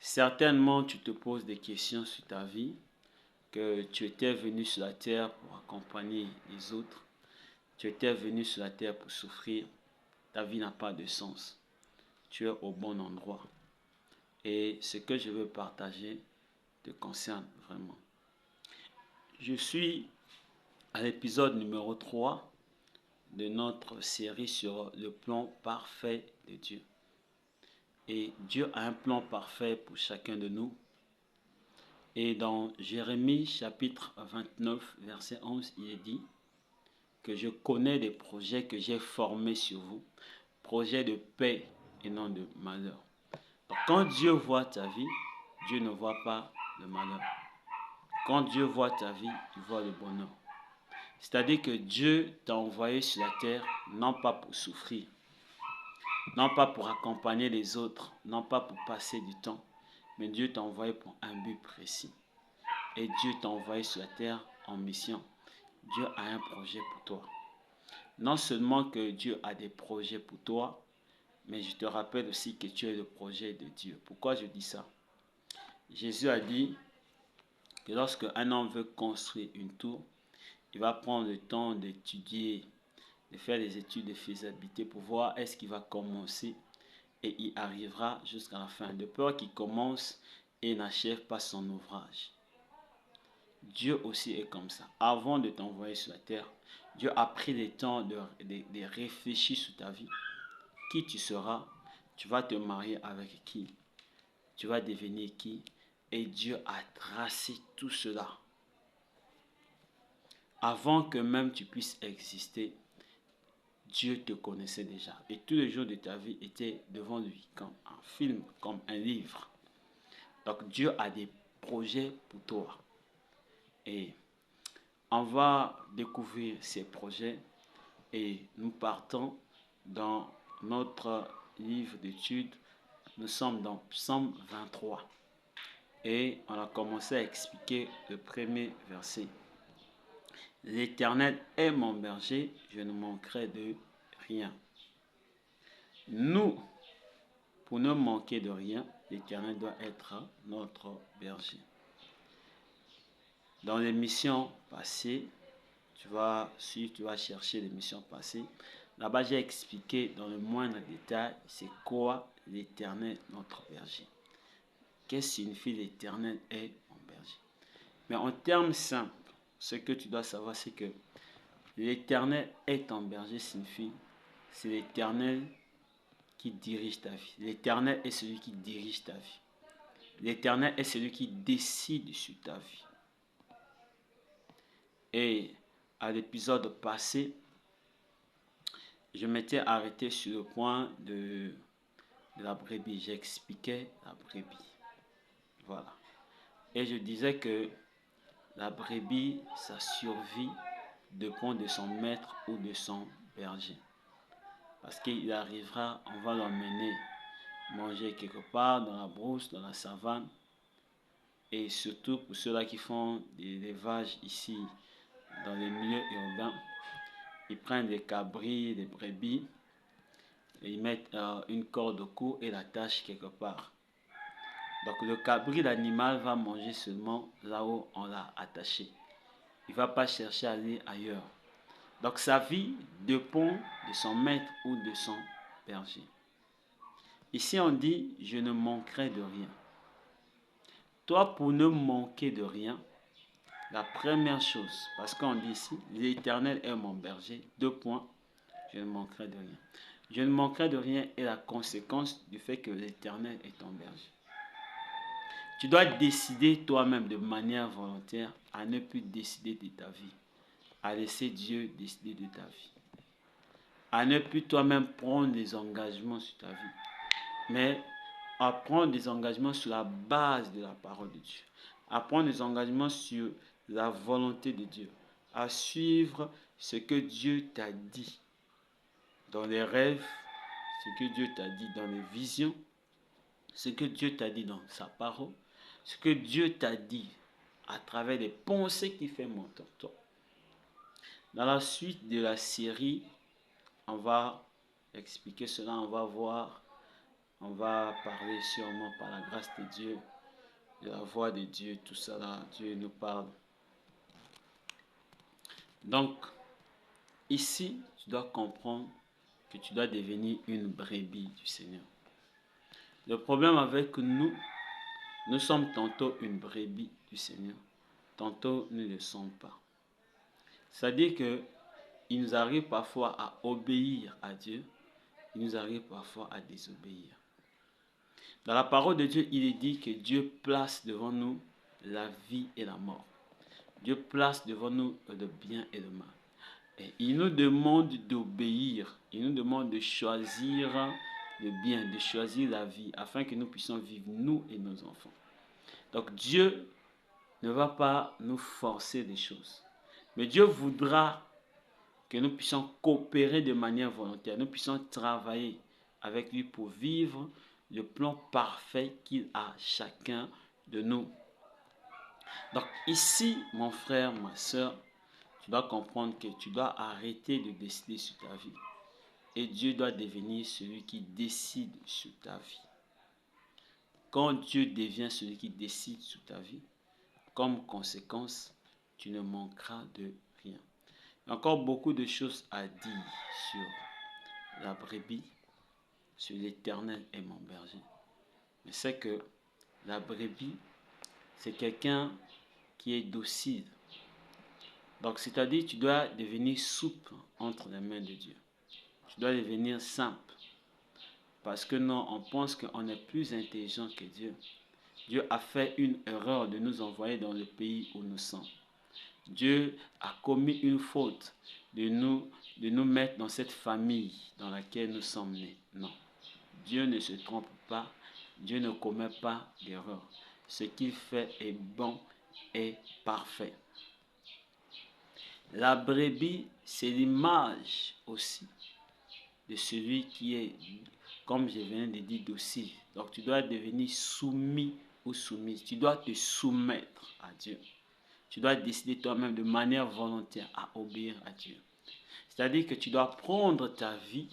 Certainement, tu te poses des questions sur ta vie, que tu étais venu sur la terre pour accompagner les autres, tu étais venu sur la terre pour souffrir, ta vie n'a pas de sens, tu es au bon endroit. Et ce que je veux partager te concerne vraiment. Je suis à l'épisode numéro 3 de notre série sur le plan parfait de Dieu. Et Dieu a un plan parfait pour chacun de nous. Et dans Jérémie chapitre 29, verset 11, il est dit que je connais des projets que j'ai formés sur vous, projets de paix et non de malheur. Donc quand Dieu voit ta vie, Dieu ne voit pas le malheur. Quand Dieu voit ta vie, il voit le bonheur. C'est-à-dire que Dieu t'a envoyé sur la terre, non pas pour souffrir, non pas pour accompagner les autres, non pas pour passer du temps, mais Dieu t'a envoyé pour un but précis. Et Dieu t'a envoyé sur la terre en mission. Dieu a un projet pour toi. Non seulement que Dieu a des projets pour toi, mais je te rappelle aussi que tu es le projet de Dieu. Pourquoi je dis ça? Jésus a dit que lorsque un homme veut construire une tour, il va prendre le temps d'étudier, de faire des études de faisabilité pour voir est-ce qu'il va commencer et il arrivera jusqu'à la fin. De peur qu'il commence et n'achève pas son ouvrage. Dieu aussi est comme ça. Avant de t'envoyer sur la terre, Dieu a pris le temps de réfléchir sur ta vie. Qui tu seras, tu vas te marier avec qui, tu vas devenir qui. Et Dieu a tracé tout cela. Avant que même tu puisses exister, Dieu te connaissait déjà. Et tous les jours de ta vie étaient devant lui, comme un film, comme un livre. Donc Dieu a des projets pour toi. Et on va découvrir ces projets et nous partons dans notre livre d'études. Nous sommes dans Psaume 23 et on a commencé à expliquer le premier verset. L'Éternel est mon berger, je ne manquerai de rien. Nous, pour ne manquer de rien, l'Éternel doit être notre berger. Dans l'émission passée, tu vas chercher l'émission passée. Là-bas, j'ai expliqué dans le moindre détail c'est quoi l'Éternel, notre berger. Qu'est-ce que signifie l'Éternel est mon berger? Mais en termes simples, ce que tu dois savoir, c'est que l'Éternel est ton berger signifie c'est l'Éternel qui dirige ta vie. L'Éternel est celui qui dirige ta vie. L'Éternel est celui qui décide sur ta vie. Et à l'épisode passé, je m'étais arrêté sur le point de la brebis. J'expliquais la brebis. Voilà. Et je disais que la brebis, sa survie dépend de son maître ou de son berger. Parce qu'il arrivera, on va l'emmener manger quelque part dans la brousse, dans la savane. Et surtout pour ceux-là qui font des élevages ici dans les milieux urbains, ils prennent des cabris, des brebis, et ils mettent une corde au cou et l'attachent quelque part. Donc le cabri, l'animal va manger seulement là où on l'a attaché. Il ne va pas chercher à aller ailleurs. Donc sa vie dépend de son maître ou de son berger. Ici on dit, je ne manquerai de rien. Toi, pour ne manquer de rien, la première chose, parce qu'on dit ici, l'Éternel est mon berger, 2 points, je ne manquerai de rien. Je ne manquerai de rien est la conséquence du fait que l'Éternel est ton berger. Tu dois décider toi-même de manière volontaire à ne plus décider de ta vie, à laisser Dieu décider de ta vie, à ne plus toi-même prendre des engagements sur ta vie, mais à prendre des engagements sur la base de la parole de Dieu, à prendre des engagements sur la volonté de Dieu, à suivre ce que Dieu t'a dit dans les rêves, ce que Dieu t'a dit dans les visions, ce que Dieu t'a dit dans sa parole, ce que Dieu t'a dit à travers les pensées qu'il fait monter en toi. Dans la suite de la série, on va expliquer cela, on On va parler sûrement par la grâce de Dieu, de la voix de Dieu, tout ça là, Dieu nous parle. Donc, ici, tu dois comprendre que tu dois devenir une brebis du Seigneur. Le problème avec nous, nous sommes tantôt une brebis du Seigneur, tantôt nous ne le sommes pas. C'est-à-dire qu'il nous arrive parfois à obéir à Dieu, il nous arrive parfois à désobéir. Dans la parole de Dieu, il est dit que Dieu place devant nous la vie et la mort. Dieu place devant nous le bien et le mal. Et il nous demande d'obéir, il nous demande de choisir le bien, de choisir la vie, afin que nous puissions vivre, nous et nos enfants. Donc Dieu ne va pas nous forcer des choses. Mais Dieu voudra que nous puissions coopérer de manière volontaire, nous puissions travailler avec lui pour vivre le plan parfait qu'il a chacun de nous. Donc ici, mon frère, ma soeur, tu dois comprendre que tu dois arrêter de décider sur ta vie. Et Dieu doit devenir celui qui décide sur ta vie. Quand Dieu devient celui qui décide sur ta vie, comme conséquence, tu ne manqueras de rien. Il y a encore beaucoup de choses à dire sur la brebis, sur l'Éternel est mon berger. Mais c'est que la brebis, c'est quelqu'un qui est docile. Donc, c'est-à-dire, tu dois devenir souple entre les mains de Dieu. Tu dois devenir simple. Parce que non, on pense qu'on est plus intelligent que Dieu. Dieu a fait une erreur de nous envoyer dans le pays où nous sommes. Dieu a commis une faute de nous mettre dans cette famille dans laquelle nous sommes nés. Non. Dieu ne se trompe pas. Dieu ne commet pas d'erreur. Ce qu'il fait est bon et parfait. La brebis, c'est l'image aussi de celui qui est, comme je viens de dire, docile. Donc tu dois devenir soumis ou soumise. Tu dois te soumettre à Dieu. Tu dois décider toi-même de manière volontaire à obéir à Dieu. C'est-à-dire que tu dois prendre ta vie.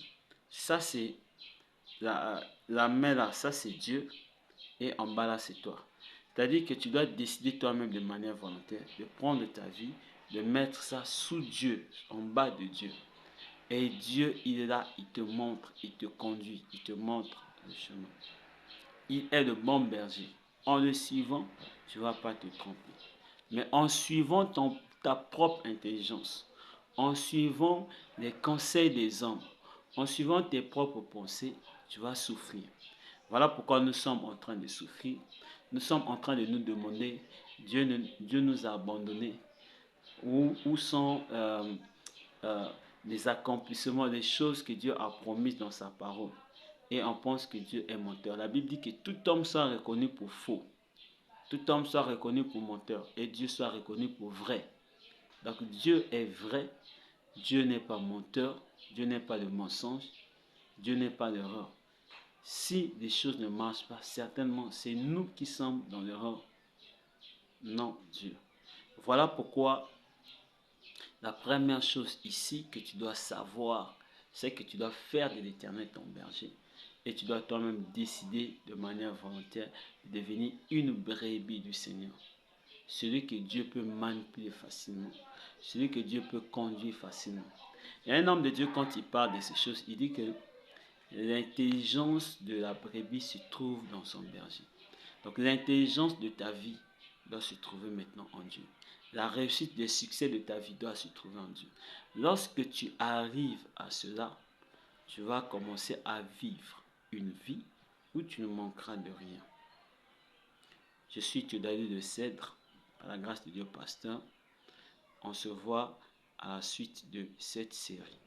Ça c'est la main là, ça c'est Dieu. Et en bas là c'est toi. C'est-à-dire que tu dois décider toi-même de manière volontaire de prendre ta vie, de mettre ça sous Dieu, en bas de Dieu. Et Dieu, il est là, il te montre, il te conduit, il te montre le chemin. Il est le bon berger. En le suivant, tu ne vas pas te tromper. Mais en suivant ta propre intelligence, en suivant les conseils des hommes, en suivant tes propres pensées, tu vas souffrir. Voilà pourquoi nous sommes en train de souffrir. Nous sommes en train de nous demander, Dieu nous a abandonnés. Où sont les accomplissements, les choses que Dieu a promises dans sa parole? Et on pense que Dieu est menteur. La Bible dit que tout homme soit reconnu pour faux. Tout homme soit reconnu pour menteur. Et Dieu soit reconnu pour vrai. Donc Dieu est vrai. Dieu n'est pas menteur. Dieu n'est pas le mensonge. Dieu n'est pas l'erreur. Si les choses ne marchent pas, certainement, c'est nous qui sommes dans l'erreur. Non, Dieu. Voilà pourquoi la première chose ici que tu dois savoir, c'est que tu dois faire de l'Éternel ton berger. Et tu dois toi-même décider de manière volontaire de devenir une brebis du Seigneur. Celui que Dieu peut manipuler facilement. Celui que Dieu peut conduire facilement. Il y a un homme de Dieu, quand il parle de ces choses, il dit que l'intelligence de la brebis se trouve dans son berger. Donc l'intelligence de ta vie doit se trouver maintenant en Dieu. La réussite, le succès de ta vie doit se trouver en Dieu. Lorsque tu arrives à cela, tu vas commencer à vivre une vie où tu ne manqueras de rien. Je suis Théodali de Cèdre, par la grâce de Dieu pasteur. On se voit à la suite de cette série.